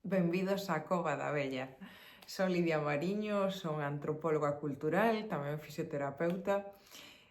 Benvidos á Cova da Vella. Son Lidia Mariño, son antropóloga cultural, tamén fisioterapeuta.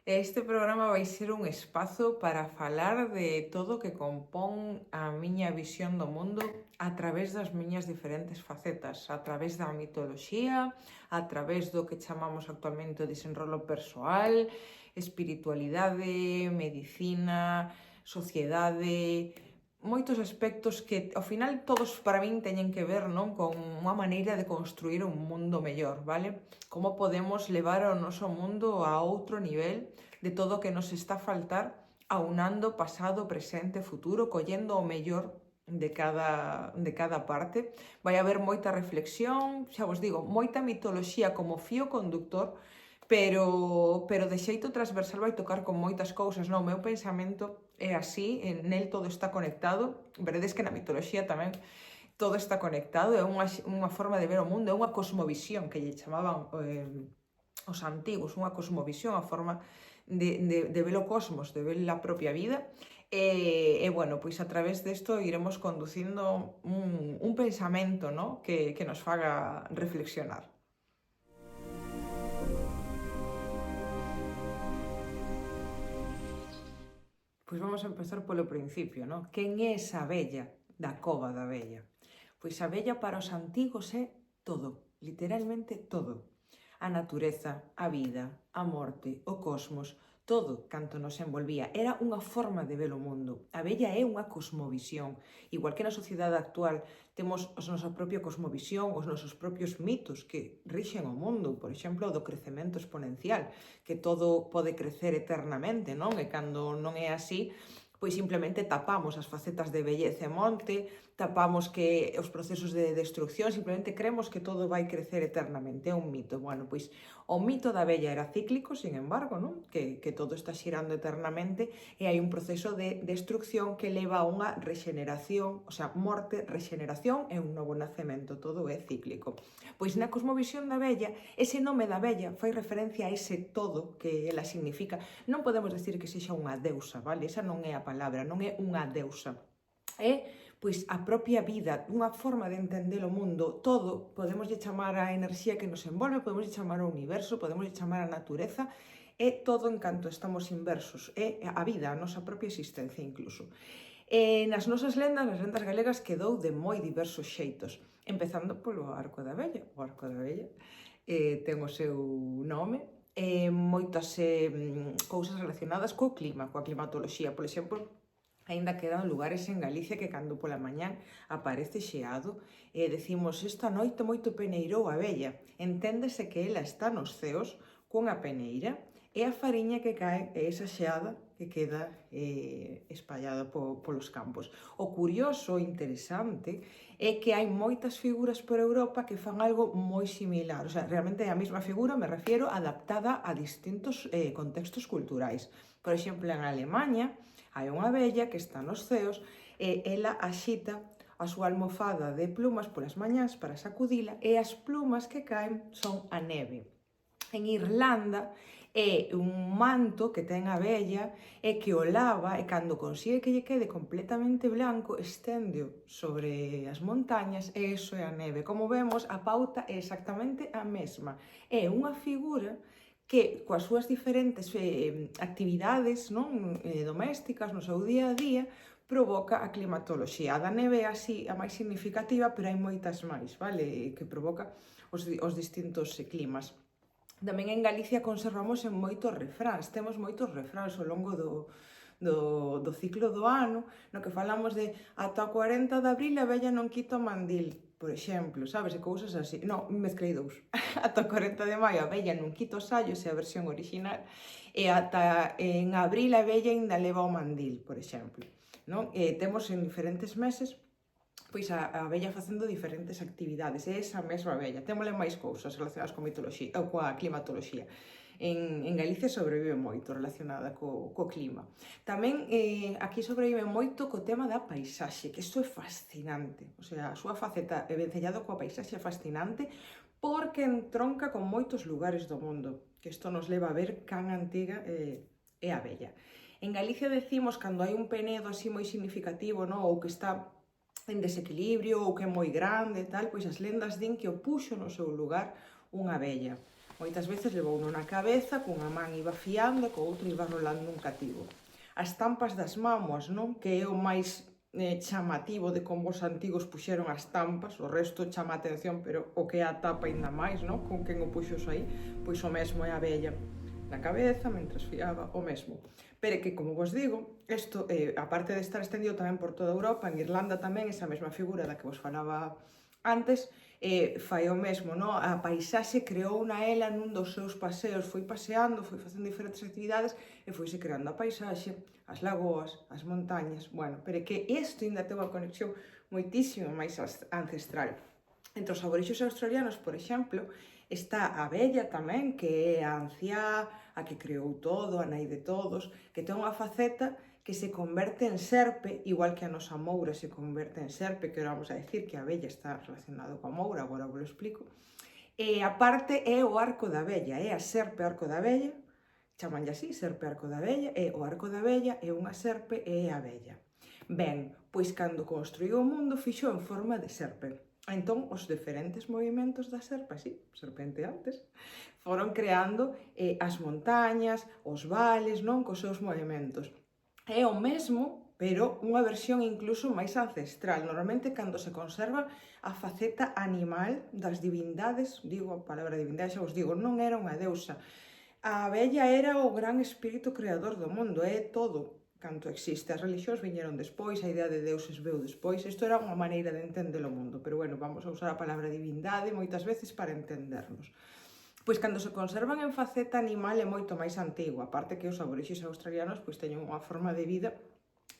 Este programa vai ser un espazo para falar de todo o que compón a miña visión do mundo a través das miñas diferentes facetas, a través da mitoloxía, a través do que chamamos actualmente o desenrolo persoal, espiritualidade, medicina, sociedade, moitos aspectos que ao final todos para min teñen que ver, non, con unha maneira de construir un mundo mellor, vale? Como podemos levar o noso mundo a outro nivel de todo o que nos está a faltar, aunando pasado, presente, futuro, collendo o mellor de cada parte. Vai haber moita reflexión, xa vos digo, moita mitoloxía como fío conductor, pero de xeito transversal vai tocar con moitas cousas, non? O meu pensamento é así, nel todo está conectado. Veredes que na mitoloxía tamén todo está conectado, é unha forma de ver o mundo, é unha cosmovisión que lle chamaban os antigos, unha cosmovisión, a forma de ver o cosmos, de ver a propia vida. Bueno, pois a través desto iremos conducindo un pensamento, ¿no? que nos faga reflexionar. Pois vamos a empezar polo principio, non? Quen é esa vella da Cova da Vella? Pois a vella para os antigos é todo, literalmente todo. A natureza, a vida, a morte, o cosmos, todo canto nos envolvía. Era unha forma de ver o mundo. A vella é unha cosmovisión. Igual que na sociedade actual temos a nosa propia cosmovisión, os nosos propios mitos que rixen o mundo. Por exemplo, o do crecemento exponencial, que todo pode crecer eternamente, non? E cando non é así, pois simplemente tapamos as facetas de vellez e monte, tapamos que os procesos de destrucción, simplemente creemos que todo vai crecer eternamente, é un mito. Bueno, pois o mito da vella era cíclico, sin embargo, non? Que todo está xirando eternamente e hai un proceso de destrucción que leva a unha rexeneración, o sea, morte, rexeneración e un novo nacemento, todo é cíclico. Pois na cosmovisión da vella, ese nome da vella fai referencia a ese todo que ela significa. Non podemos decir que sexa unha deusa, vale? Esa non é a palabra, non é unha deusa. É pois a propia vida, unha forma de entender o mundo, todo, podemos chamar a enerxía que nos envolve, podemos chamar ao universo, podemos chamar a natureza, é todo en canto estamos inversos, é a vida, a nosa propia existencia incluso. Nas nosas lendas, nas lendas galegas, quedou de moi diversos xeitos, empezando polo Arco da Vella. O Arco da Vella ten o seu nome, moitas cousas relacionadas co clima, coa climatoloxía, por exemplo. Aínda quedan lugares en Galicia que cando pola mañán aparece xeado e decimos esta noite moito peneirou a vella. Enténdese que ela está nos ceos cunha peneira e a fariña que cae é esa xeada que queda espallada polos campos. O curioso, o interesante, é que hai moitas figuras por Europa que fan algo moi similar. O sea, realmente é a mesma figura, me refiero, adaptada a distintos contextos culturais. Por exemplo, en Alemanha, hai unha vella que está nos ceos e ela axita a súa almofada de plumas polas mañás para sacudila e as plumas que caen son a neve. En Irlanda é un manto que ten a vella e que o lava e cando consigue que lle quede completamente blanco esténdeo sobre as montañas e iso é a neve. Como vemos, a pauta é exactamente a mesma. É unha figura que coas súas diferentes actividades, non, domésticas no seu día a día provoca a climatoloxía. A da neve é así a máis significativa, pero hai moitas máis, vale, que provoca os distintos climas. Tamén en Galicia conservamos en moitos refráns, temos moitos refráns ao longo do ciclo do ano, no que falamos de ata o 40 de abril a vella non quita o mandil, por exemplo, sabes, e cousas así. Non, mezclei dous. Ata o 40 de maio a vella non quita os sallos, é a versión original, e ata en abril a vella ainda leva o mandil, por exemplo. Non? Temos en diferentes meses pois a vella facendo diferentes actividades, é esa mesma vella. Témosle máis cousas relacionadas coa mitoloxía, ou coa climatoloxía. En Galicia sobrevive moito relacionada co clima. Tamén aquí sobrevive moito co tema da paisaxe, que isto é fascinante. O sea, a súa faceta vencellado coa paisaxe é fascinante porque entronca con moitos lugares do mundo, que isto nos leva a ver can antiga é a vella. En Galicia decimos, cando hai un penedo así moi significativo, non? Ou que está en desequilibrio ou que é moi grande e tal, pois as lendas din que o puxo no seu lugar unha abella. Moitas veces levou na cabeza, cunha man iba fiando, co outro iba rolando un cativo. As tampas das mámoas, non? Que é o máis chamativo de como os antigos puxeron as tampas, o resto chama a atención, pero o que é a tapa ainda máis, non? Con quen o puxo aí, pois o mesmo é a abella na cabeza, mentras fiaba, o mesmo. Pero que, como vos digo, isto, aparte de estar estendido tamén por toda Europa, en Irlanda tamén, esa mesma figura da que vos falaba antes, fai o mesmo, no? A paisaxe creou na ela nun dos seus paseos, foi paseando, foi facendo diferentes actividades e foise creando a paisaxe, as lagoas, as montañas, bueno, pero que isto ainda ten unha conexión moitísimo máis ancestral. Entre os aborixes australianos, por exemplo, está a vella tamén, que é a anciá, a que creou todo, a nai de todos, que ten unha faceta que se converte en serpe, igual que a nosa moura se converte en serpe, que ahora vamos a decir que a vella está relacionado coa moura, agora vos lo explico. E a parte é o arco da vella, é a serpe arco da vella, chamanlle así, serpe arco da vella, e o arco da vella é unha serpe e é a vella. Ben, pois cando construiu o mundo fixo en forma de serpe. Entón, os diferentes movimentos da serpe, así, serpente antes, foron creando as montañas, os vales, non, cos seus movimentos. É o mesmo, pero unha versión incluso máis ancestral. Normalmente, cando se conserva a faceta animal das divindades, digo a palabra divindade, xa vos digo, non era unha deusa. A vella era o gran espírito creador do mundo, é todo canto existe. As religións viñeron despois, a idea de deuses veu despois. Isto era unha maneira de entender o mundo, pero bueno, vamos a usar a palabra divindade moitas veces para entendernos. Pois cando se conservan en faceta animal é moito máis antigo, aparte que os aborixes australianos pois teñen unha forma de vida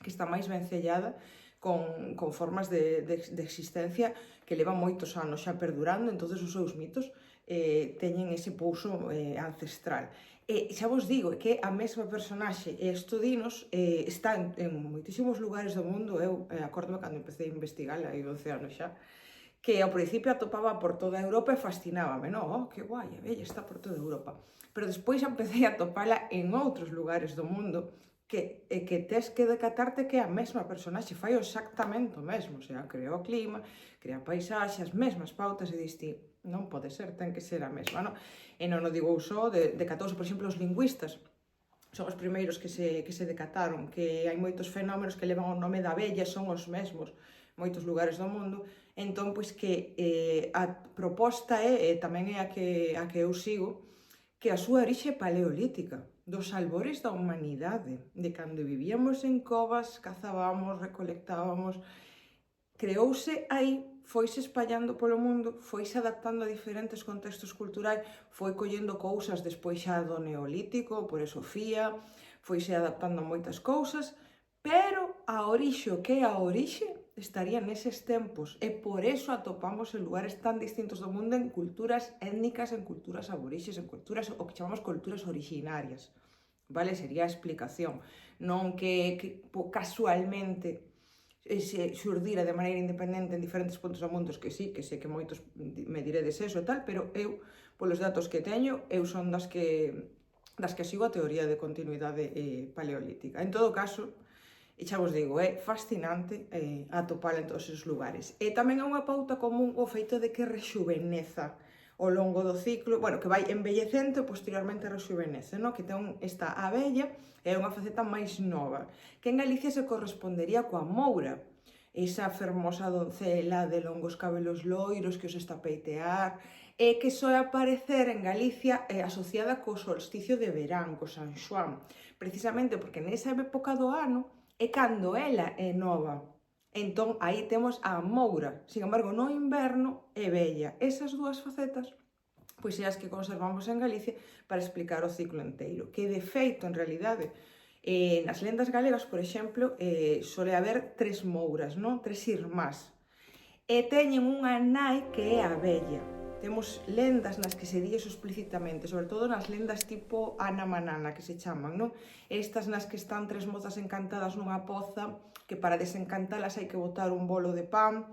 que está máis vencellada con formas de existencia que levan moitos anos xa perdurando, entonces os seus mitos teñen ese pouso ancestral. E xa vos digo que a mesma personaxe e isto dinos está en moitísimos lugares do mundo. Eu acórdome cando empecé a investigar hai 12 anos xa, que ao principio atopaba por toda Europa e fascinábame, non? Oh, que guai, a vella está por toda Europa. Pero despois xa empecé a atopala en outros lugares do mundo que tes que decatarte que é a mesma personaxe, fai exactamente o mesmo, o sea, crea o clima, crea a paisaxe, as mesmas pautas e diste, non pode ser, ten que ser a mesma, non? E non o digo só, decatouse, por exemplo, os lingüistas, son os primeiros que se decataron, que hai moitos fenómenos que levan o nome da vella, son os mesmos, moitos lugares do mundo, entón, pois que a proposta é, tamén é a que eu sigo, que a súa orixe é paleolítica, dos albores da humanidade, de cando vivíamos en covas, cazábamos, recolectábamos, creouse aí, foise espallando polo mundo, foise adaptando a diferentes contextos culturais, foi collendo cousas despois xa do neolítico, por eso fía, foise adaptando a moitas cousas, pero a orixe, o que é a orixe, estaría neses tempos, e por eso atopamos en lugares tan distintos do mundo, en culturas étnicas, en culturas aborixes, en culturas, o que chamamos culturas orixinarias, vale? Sería a explicación, non que casualmente se xurdira de maneira independente en diferentes puntos do mundo, que sí, que sei que moitos me diredes eso e tal, pero eu, polos datos que teño, eu son das que sigo a teoría de continuidade paleolítica. En todo caso, e xa vos digo, é fascinante atopala en todos esos lugares. E tamén é unha pauta común o feito de que rexuveneza ao longo do ciclo, bueno, que vai envellecendo e posteriormente rexuvenece, no? Que ten esta abella, é unha faceta máis nova, que en Galicia se correspondería coa moura, esa fermosa doncela de longos cabelos loiros que os está a peitear, e que soe aparecer en Galicia asociada co solsticio de verán, co San Xoán, precisamente porque nesa época do ano é cando ela é nova. Entón, aí temos a moura. Sin embargo, no inverno é vella. Esas dúas facetas, pois é as que conservamos en Galicia para explicar o ciclo inteiro. Que, de feito, en realidade, nas lendas galegas, por exemplo, sole haber 3 mouras, non? 3 irmás. E teñen unha nai que é a vella. Temos lendas nas que se di iso explícitamente, sobre todo nas lendas tipo Ana Manana, que se chaman, non? Estas nas que están 3 mozas encantadas nunha poza, que para desencantalas hai que botar un bolo de pan,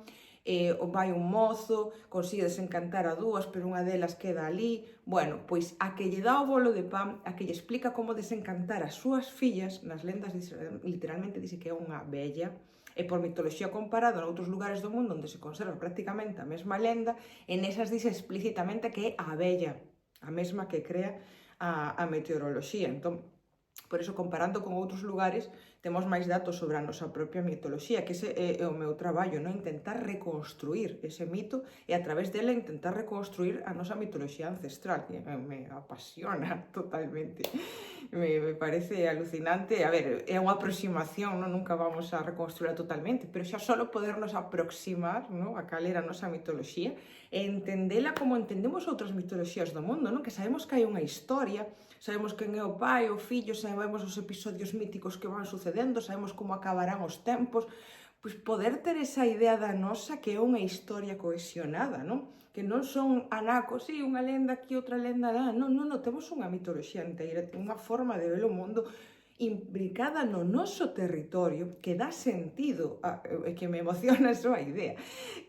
vai un mozo, consigue desencantar a 2, pero unha delas queda ali. Bueno, pois a que lle dá o bolo de pan, a que lle explica como desencantar as súas fillas, nas lendas literalmente dice que é unha vella, E por mitoloxía comparada noutros lugares do mundo onde se conserva prácticamente a mesma lenda, e nesas dice explícitamente que é a abella a mesma que crea a meteoroloxía. Entón, por iso, comparando con outros lugares, temos máis datos sobre a nosa propia mitoloxía, que ese é o meu traballo, non? Intentar reconstruir ese mito e a través dela intentar reconstruir a nosa mitoloxía ancestral, que me apasiona totalmente. Me parece alucinante. A ver, é unha aproximación, non? Nunca vamos a reconstruirla totalmente, pero xa só podernos aproximar, non? A cal era a nosa mitoloxía e entendela como entendemos outras mitoloxías do mundo, non? Que sabemos que hai unha historia, sabemos quen é o pai, o fillo, sabemos os episodios míticos que van sucedendo, sabemos como acabarán os tempos, pois poder ter esa idea da nosa que é unha historia cohesionada, non? Que non son anacos, sí, unha lenda aquí, outra lenda lá, non, temos unha mitoloxía inteira, unha forma de ver o mundo implicada no noso territorio que dá sentido, que me emociona só a idea,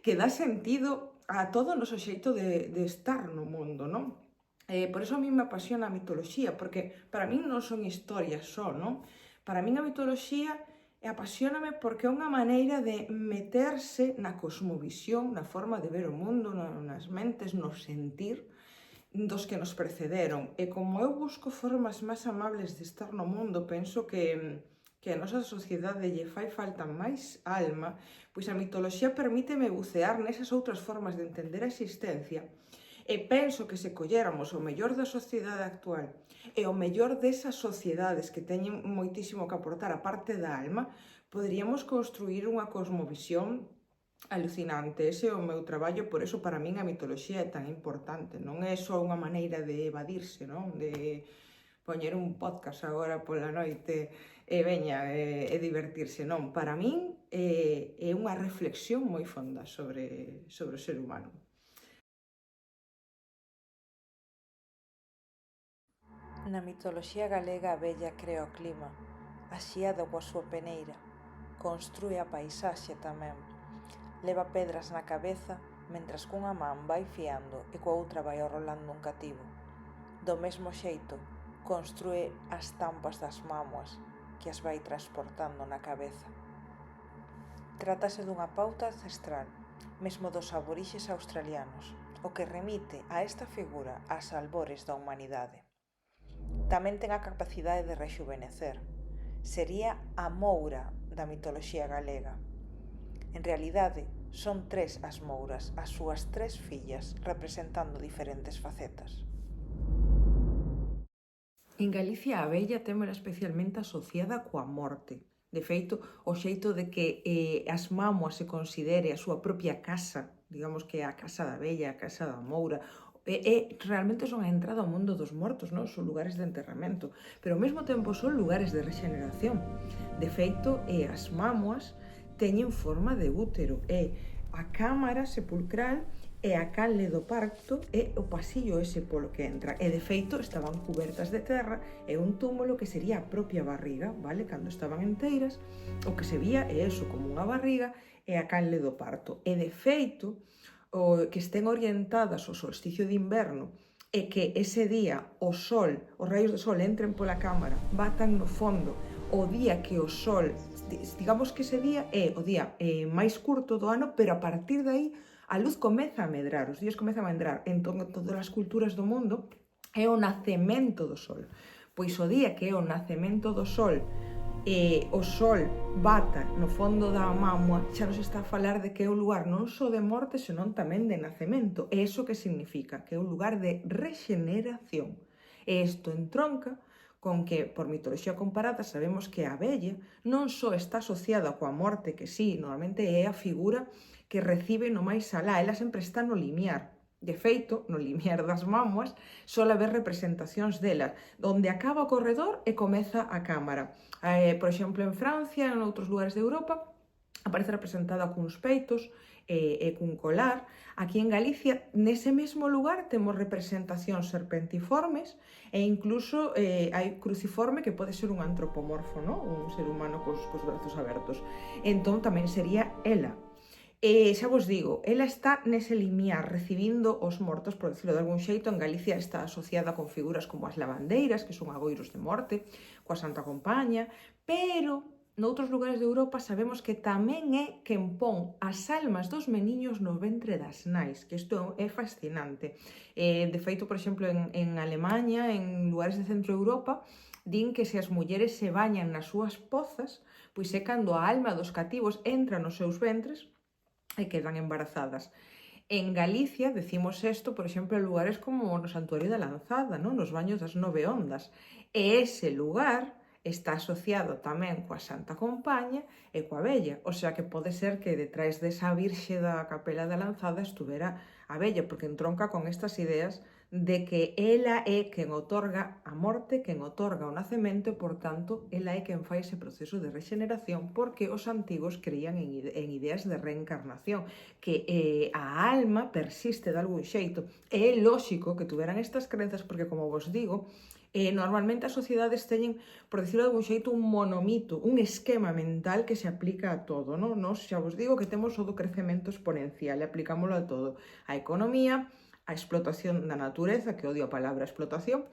que dá sentido a todo o noso xeito de estar no mundo, non? Por iso a mí me apasiona a mitoloxía, porque para min non son historias só, non? Para min a mitoloxía apasioname porque é unha maneira de meterse na cosmovisión, na forma de ver o mundo, nas mentes, no sentir dos que nos precederon. E como eu busco formas máis amables de estar no mundo, penso que a nosa sociedade lle fai falta máis alma, pois a mitoloxía permíteme bucear nesas outras formas de entender a existencia. E penso que se colléramos o mellor da sociedade actual e o mellor desas sociedades que teñen moitísimo que aportar a parte da alma, poderíamos construir unha cosmovisión alucinante. Ese é o meu traballo, por eso para min a mitoloxía é tan importante. Non é só unha maneira de evadirse, non? De poñer un podcast agora pola noite e veña, e divertirse, non. Para min é unha reflexión moi fonda sobre o ser humano. Na mitoloxía galega a vella crea o clima, axiada coa súa peneira, construe a paisaxe tamén, leva pedras na cabeza mentras cunha man vai fiando e coa outra vai arrolando un cativo. Do mesmo xeito, construe as tampas das mámoas, que as vai transportando na cabeza. Trátase dunha pauta ancestral, mesmo dos aborixes australianos, o que remite a esta figura ás albores da humanidade. Tamén ten a capacidade de rexuvenecer. Sería a Moura da mitoloxía galega. En realidade, son 3 as Mouras, as súas 3 fillas, representando diferentes facetas. En Galicia a abella témola especialmente asociada coa morte. De feito, o xeito de que as mámoas se considere a súa propia casa, digamos que a casa da abella, a casa da moura, realmente son a entrada ao mundo dos mortos, non? Son lugares de enterramento, pero ao mesmo tempo son lugares de regeneración. De feito, as mámoas teñen forma de útero, a cámara sepulcral e a canle do parto é o pasillo ese polo que entra. E de feito estaban cubertas de terra e un túmulo que sería a propia barriga, vale? Cando estaban enteiras, o que se vía é eso, como unha barriga e a canle do parto. E de feito, o que estén orientadas ao solsticio de inverno e que ese día o sol, os raios do sol entren pola cámara, batan no fondo o día que o sol, digamos que ese día é o día máis curto do ano, pero a partir de aí a luz comeza a medrar, os días comezan a medrar. Entón, todas as culturas do mundo é o nacemento do sol. Pois o día que é o nacemento do sol o sol bata no fondo da mámoa, xa nos está a falar de que é un lugar non só de morte, senón tamén de nacemento. E iso que significa? Que é un lugar de regeneración. E isto entronca con que, por mitoloxía comparada, sabemos que a abella non só está asociada coa morte, que sí, normalmente é a figura que recibe no máis alá, ela sempre está no limiar. De feito, no limiar das mámoas, só haber representacións delas, onde acaba o corredor e comeza a cámara. Por exemplo, en Francia, en outros lugares de Europa, aparece representada cuns peitos e cun colar. Aquí en Galicia, nese mesmo lugar, temos representacións serpentiformes e incluso hai cruciforme que pode ser un antropomorfo, ¿no? Un ser humano cos brazos abertos. Entón, tamén sería ela. E xa vos digo, ela está nese limiar, recibindo os mortos, por decirlo de algún xeito. En Galicia está asociada con figuras como as lavandeiras, que son agoiros de morte, coa Santa Compaña, pero noutros lugares de Europa sabemos que tamén é quen pon as almas dos meniños no ventre das nais, que isto é fascinante. De feito, por exemplo, en Alemanha, en lugares de Centro Europa, din que se as mulleres se bañan nas súas pozas, pois é cando a alma dos cativos entra nos seus ventres e quedan embarazadas. En Galicia decimos isto, por exemplo, en lugares como no Santuario da Lanzada, non? Nos baños das 9 ondas. E ese lugar está asociado tamén coa Santa Compaña e coa vella. O sea que pode ser que detrás desa Virxe da Capela da Lanzada estuvera a vella, porque entronca con estas ideas de que ela é quen otorga a morte, quen otorga o nacemento, e, por tanto, ela é quen fai ese proceso de regeneración, porque os antigos creían en ideas de reencarnación, que a alma persiste de algún xeito. E é lóxico que tuveran estas crenzas, porque, como vos digo, normalmente as sociedades teñen, por decirlo de algún xeito, un monomito, un esquema mental que se aplica a todo, non? Nos xa vos digo que temos o do crecemento exponencial e aplicámoslo a todo. A economía, a explotación da natureza, que odio a palabra explotación,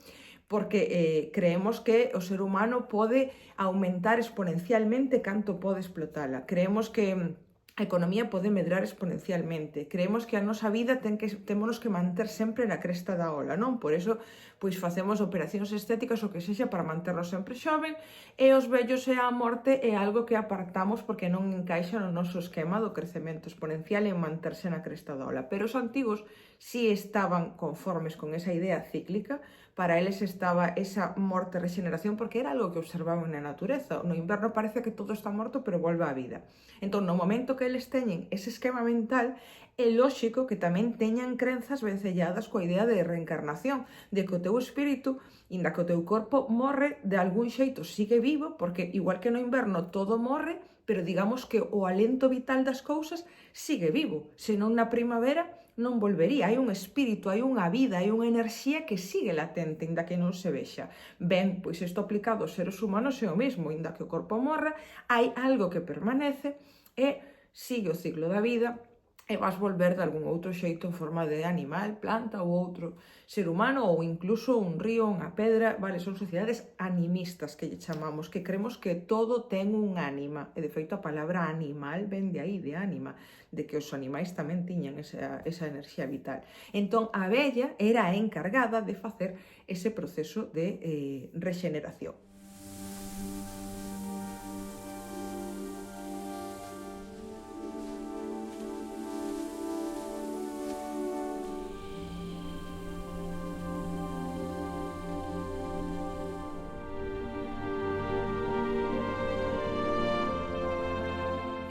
porque creemos que o ser humano pode aumentar exponencialmente canto pode explotala. Creemos que a economía pode medrar exponencialmente. Creemos que a nosa vida témonos que manter sempre na cresta da ola, non? Por eso, pois facemos operacións estéticas o que sexa para manternos sempre xoven, e os vellos e a morte é algo que apartamos porque non encaixa no noso esquema do crecemento exponencial en manterse na cresta da ola. Pero os antigos si estaban conformes con esa idea cíclica, para eles estaba esa morte e regeneración porque era algo que observaban na natureza. No inverno parece que todo está morto pero volve á vida. Entón, no momento que eles teñen ese esquema mental, é lóxico que tamén teñan crenzas vencelladas coa idea de reencarnación, de que o teu espírito, inda que o teu corpo morre, de algún xeito sigue vivo, porque igual que no inverno todo morre, pero digamos que o alento vital das cousas sigue vivo, senón na primavera non volvería, hai un espírito, hai unha vida, hai unha enerxía que sigue latente, inda que non se vexa. Ben, pois isto aplicado aos seres humanos é o mesmo, inda que o corpo morra, hai algo que permanece e sigue o ciclo da vida e vas volver de algún outro xeito en forma de animal, planta ou outro ser humano, ou incluso un río, unha pedra, vale, son sociedades animistas que lle chamamos, que creemos que todo ten un ánima, e de feito a palabra animal ven de aí, de ánima, de que os animais tamén tiñan esa enerxía vital. Entón, a vella era a encargada de facer ese proceso de regeneración.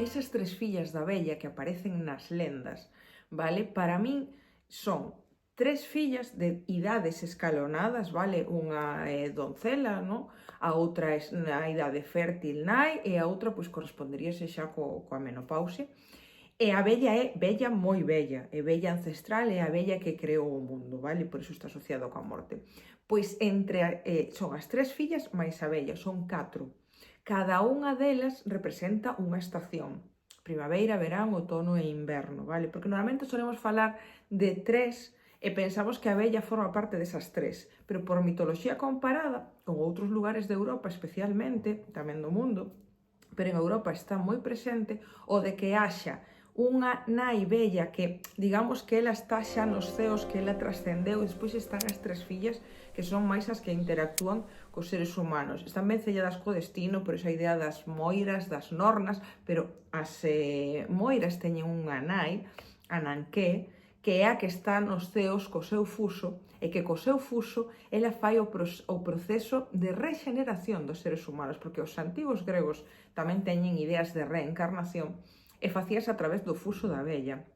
Esas tres fillas da vella que aparecen nas lendas, vale? Para min son tres fillas de idades escalonadas, vale? Unha é doncela, no? A outra é na idade fértil nai e a outra pois corresponderíase xa coa menopausia. E a vella é vella moi vella, é vella ancestral, é a vella que creou o mundo, vale? Por iso está asociado coa morte. Pois son as tres fillas máis a vella, son 4. Cada unha delas representa unha estación. Primavera, verán, outono e inverno, vale? Porque normalmente solemos falar de 3 e pensamos que a vella forma parte desas 3, pero por mitoloxía comparada con outros lugares de Europa especialmente, tamén do mundo, pero en Europa está moi presente o de que haxa unha nai vella que, digamos que ela está xa nos ceos, que ela trascendeu, e despois están as tres fillas que son máis as que interactúan cos seres humanos. Están vencelladas co destino, por esa idea das moiras, das nornas, pero as moiras teñen unha nai, a Nanqué, que é a que está nos ceos co seu fuso, e que co seu fuso ela fai o proceso de regeneración dos seres humanos, porque os antigos gregos tamén teñen ideas de reencarnación, e facías a través do fuso da vella.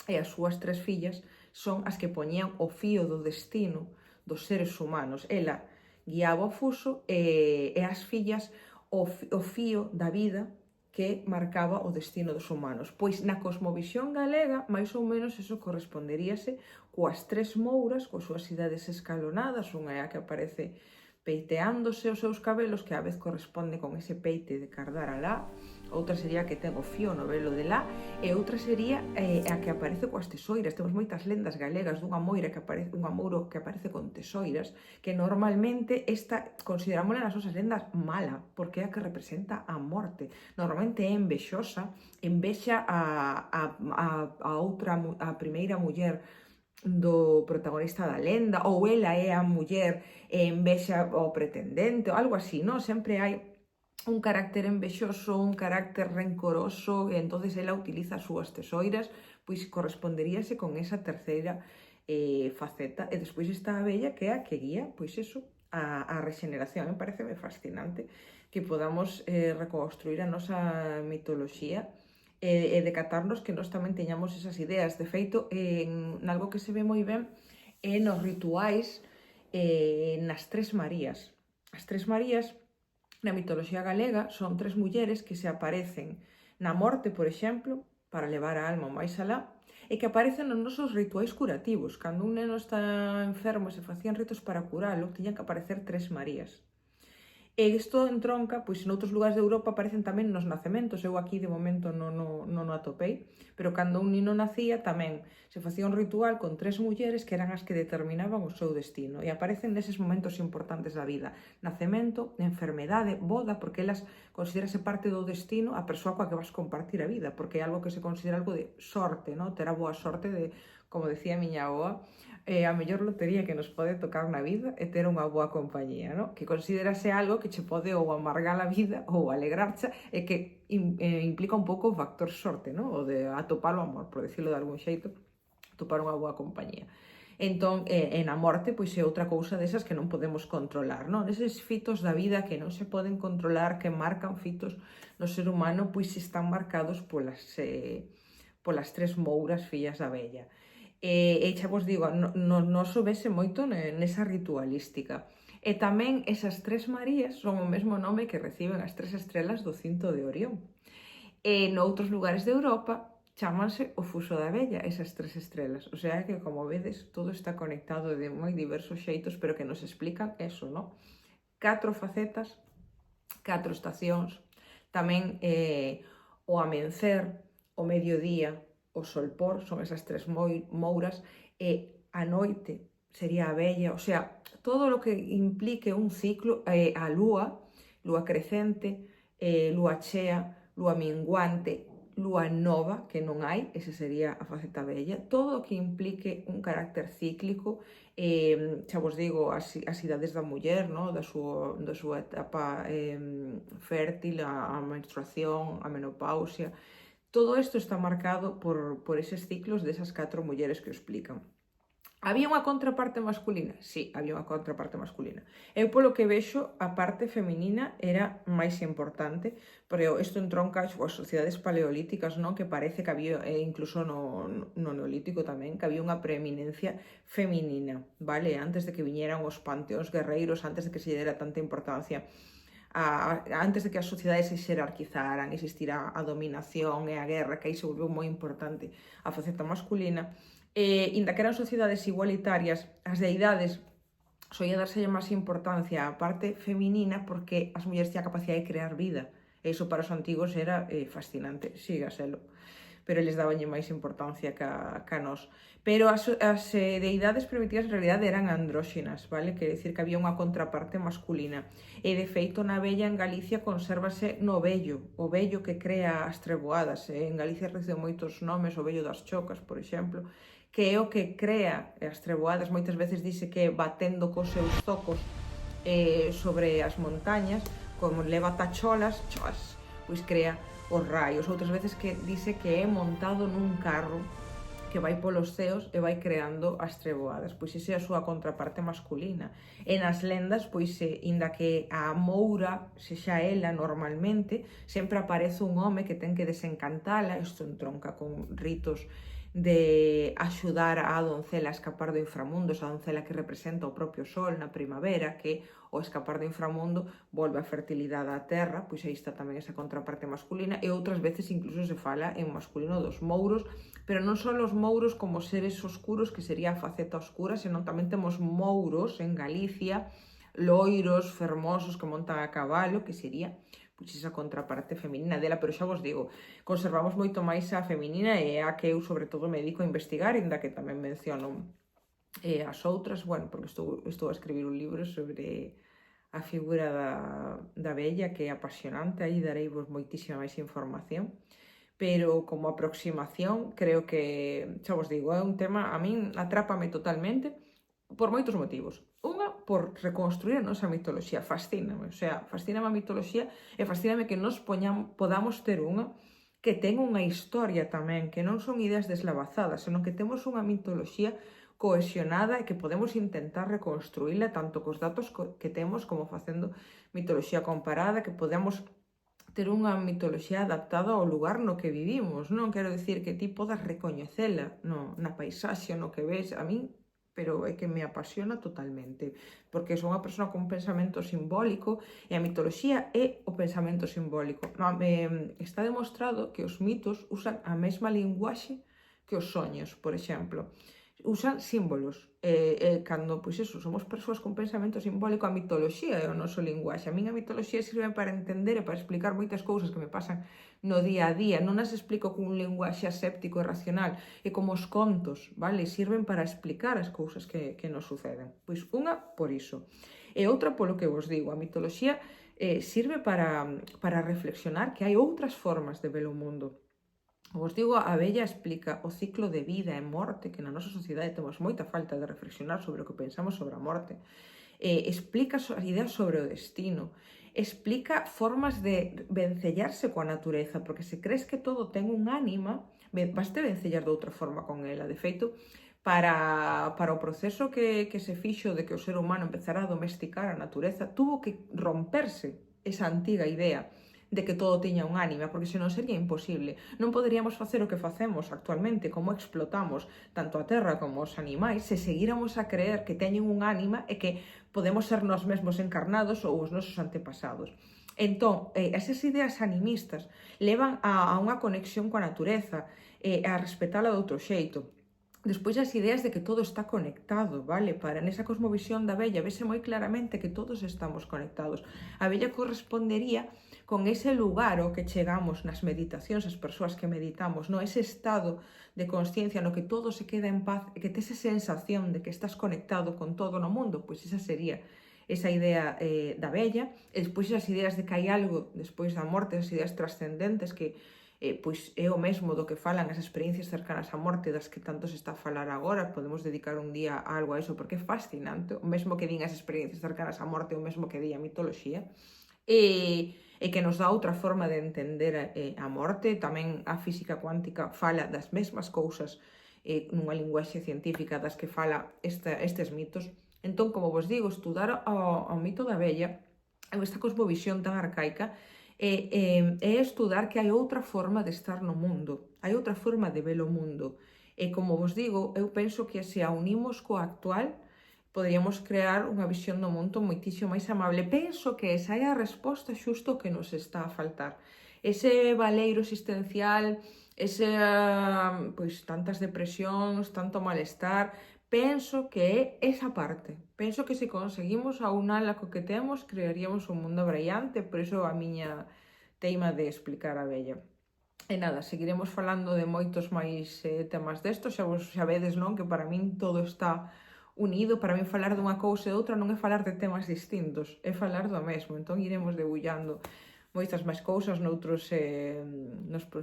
E as súas tres fillas son as que poñían o fío do destino dos seres humanos. Ela guiaba o fuso e as fillas o fío da vida que marcaba o destino dos humanos. Pois na cosmovisión galega, máis ou menos eso corresponderíase coas tres mouras, coas súas idades escalonadas, unha é a que aparece peiteándose os seus cabelos, que a vez corresponde con ese peite de Cardar Alá, outra sería a que ten o fío no velo de lá, e outra sería a que aparece coas tesoiras. Temos moitas lendas galegas dunha mouro que aparece con tesoiras, que normalmente esta considerámola nas nosas lendas mala, porque é a que representa a morte. Normalmente é envexosa, envexa a primeira muller do protagonista da lenda, ou ela é a muller e envexa ao pretendente, ou algo así, non? Sempre hai un carácter envexoso, un carácter rencoroso, e entonces ela utiliza as súas tesoiras, pois corresponderíase con esa terceira faceta. E despois está a abella, que é a que guía, pois eso, a regeneración. Me parece fascinante que podamos reconstruir a nosa mitoloxía e decatarnos que nós tamén teñamos esas ideas. De feito, en algo que se ve moi ben é nos rituais nas Tres Marías. As Tres Marías, na mitoloxía galega, son tres mulleres que se aparecen na morte, por exemplo, para levar a alma máis alá, e que aparecen nos nosos rituais curativos. Cando un neno está enfermo e se facían ritos para curalo, tiñan que aparecer Tres Marías. E isto entronca, pois noutros lugares de Europa aparecen tamén nos nacementos. Eu aquí de momento non o atopei, pero cando un nino nacía tamén se facía un ritual con tres mulleres que eran as que determinaban o seu destino, e aparecen neses momentos importantes da vida: nacemento, enfermedade, boda, porque elas considerase parte do destino a persoa coa que vas compartir a vida, porque é algo que se considera algo de sorte, non? Ter a boa sorte de, como decía a miña avoa, a mellor lotería que nos pode tocar na vida é ter unha boa compañía, non? Que considerase algo que che pode ou amargar a vida ou alegrarcha, e que implica un pouco o factor sorte, non? O de atopar o amor, por decirlo de algún xeito, atopar unha boa compañía. Entón, na morte, pois é outra cousa desas que non podemos controlar, non? Eses fitos da vida que non se poden controlar, que marcan fitos no ser humano, pois están marcados polas tres mouras fillas da abella. E xa vos digo, no noso vese moito nesa ritualística. E tamén esas Tres Marías son o mesmo nome que reciben as tres estrelas do cinto de Orión. E noutros lugares de Europa chámanse o fuso da abella, esas tres estrelas. O sea que, como vedes, todo está conectado de moi diversos xeitos, pero que nos explican eso, non? 4 facetas, 4 estacións, tamén o amencer, o mediodía, o solpor, son esas tres mouras, e a noite sería a abella. O sea, todo o que implique un ciclo, a lúa crecente, lúa chea, lúa minguante, lúa nova, que non hai, ese sería a faceta abella. Todo o que implique un carácter cíclico, xa vos digo, as idades da muller, no? da súa etapa fértil, a menstruación, a menopausia. Todo isto está marcado por eses ciclos desas 4 mulleres que o explican. Había unha contraparte masculina? Sí, había unha contraparte masculina. Eu, polo que vexo, a parte feminina era máis importante, pero isto entronca as sociedades paleolíticas, non? Que parece que había, incluso no neolítico tamén, que había unha preeminencia feminina, vale? Antes de que viñeran os panteóns guerreiros, antes de que se dera tanta importancia, antes de que as sociedades se xerarquizaran, existira a dominación e a guerra, que aí se volveu moi importante a faceta masculina. Inda que eran sociedades igualitarias, as deidades soía darselle máis importancia á parte feminina, porque as mulleres tiñan a capacidade de crear vida. E iso para os antigos era fascinante, sígaselo. Pero eles dabanlle máis importancia que a nós. Pero as deidades primitivas en realidad eran andróxinas, vale? Quer dicir que había unha contraparte masculina. E de feito na abella en Galicia consérvase no vello, o vello que crea as treboadas. En Galicia recibe moitos nomes, o vello das chocas, por exemplo, que é o que crea as treboadas. Moitas veces dice que batendo cos seus zocos sobre as montañas, como leva tacholas, pois crea os raios. Outras veces que dice que é montado nun carro que vai polos ceos e vai creando as treboadas. Pois esa é a súa contraparte masculina. E nas lendas, pois, inda que a moura sexa ela normalmente, sempre aparece un home que ten que desencantala. Isto entronca con ritos de axudar a doncela a escapar do inframundo, esa doncela que representa o propio sol na primavera, que ao escapar do inframundo volve a fertilidade á terra, pois aí está tamén esa contraparte masculina, e outras veces incluso se fala en masculino dos mouros, pero non só os mouros como seres oscuros, que sería a faceta oscura, senón tamén temos mouros en Galicia, loiros, fermosos, que montan a cabalo, que sería pois esa contraparte feminina dela, pero xa vos digo, conservamos moito máis a feminina e a que eu sobre todo me dedico a investigar, inda que tamén menciono as outras, bueno, porque estou a escribir un libro sobre a figura da vella, que é apasionante, aí dareivos moitísima máis información, pero como aproximación creo que, xa vos digo, é un tema, a min atrápame totalmente, por moitos motivos. Unha, por reconstruir a nosa mitoloxía, fascíname, o sea, fascíname a mitoloxía e fascíname que nos podamos ter unha que ten unha historia tamén, que non son ideas deslavazadas, senón que temos unha mitoloxía cohesionada e que podemos intentar reconstruíla tanto cos datos que temos como facendo mitoloxía comparada, que podemos ter unha mitoloxía adaptada ao lugar no que vivimos, non quero dicir que ti podas recoñecela na paisaxe, no que ves, a min, pero é que me apasiona totalmente, porque son unha persona con un pensamento simbólico e a mitoloxía é o pensamento simbólico. Está demostrado que os mitos usan a mesma linguaxe que os soños, por exemplo. Usan símbolos, cando, pois eso, somos persoas con pensamento simbólico, a mitoloxía é o noso linguaxe. A min a mitoloxía sirve para entender e para explicar moitas cousas que me pasan no día a día, non as explico con un linguaxe aséptico e racional, e como os contos, vale? Sirven para explicar as cousas que nos suceden. Pois unha, por iso. E outra, polo que vos digo, a mitoloxía sirve para reflexionar que hai outras formas de ver o mundo. Vos digo, a vella explica o ciclo de vida e morte, que na nosa sociedade temos moita falta de reflexionar sobre o que pensamos sobre a morte. Explica as ideas sobre o destino, explica formas de vencellarse coa natureza, porque se crees que todo ten un ánima, vaste vencellar de outra forma con ela. De feito, para o proceso que se fixo de que o ser humano empezara a domesticar a natureza, tuvo que romperse esa antiga idea de que todo tiña un ánima, porque senón sería imposible. Non poderíamos facer o que facemos actualmente, como explotamos tanto a terra como os animais, se seguíramos a creer que teñen un ánima e que podemos ser nós mesmos encarnados ou os nosos antepasados. Entón, esas ideas animistas levan a unha conexión coa natureza, a respetala de outro xeito. Despois as ideas de que todo está conectado, vale? Para nesa cosmovisión da vella vese moi claramente que todos estamos conectados. A vella correspondería con ese lugar ao que chegamos nas meditacións, as persoas que meditamos, no? Ese estado de consciencia no que todo se queda en paz e que tes esa sensación de que estás conectado con todo no mundo, pois esa sería esa idea da vella. E despois esas ideas de que hai algo despois da morte, esas ideas trascendentes que pois é o mesmo do que falan as experiencias cercanas á morte das que tanto se está a falar agora. Podemos dedicar un día a algo a eso porque é fascinante, o mesmo que din as experiencias cercanas á morte, o mesmo que di a mitoloxía, e que nos dá outra forma de entender a morte. Tamén a física cuántica fala das mesmas cousas nunha linguaxe científica das que fala estes mitos. Entón, como vos digo, estudar o mito da vella, esta cosmovisión tan arcaica, é estudar que hai outra forma de estar no mundo, hai outra forma de ver o mundo. E como vos digo, eu penso que se a unimos coa actual, poderíamos crear unha visión do mundo moitísimo máis amable. Penso que esa é a resposta xusto que nos está a faltar. Ese baleiro existencial, pois tantas depresións, tanto malestar, penso que é esa parte. Penso que se conseguimos aunala co que temos, crearíamos un mundo brillante, por iso a miña teima de explicar a vella. E nada, seguiremos falando de moitos máis temas destos, xa vedes, non? Que para min todo está unido. Para min falar dunha cousa e outra non é falar de temas distintos, é falar do mesmo. Entón iremos debullando moitas máis cousas nos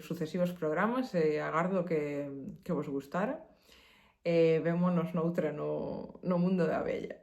sucesivos programas e agardo que vos gustara. Vémonos noutra no mundo da vella.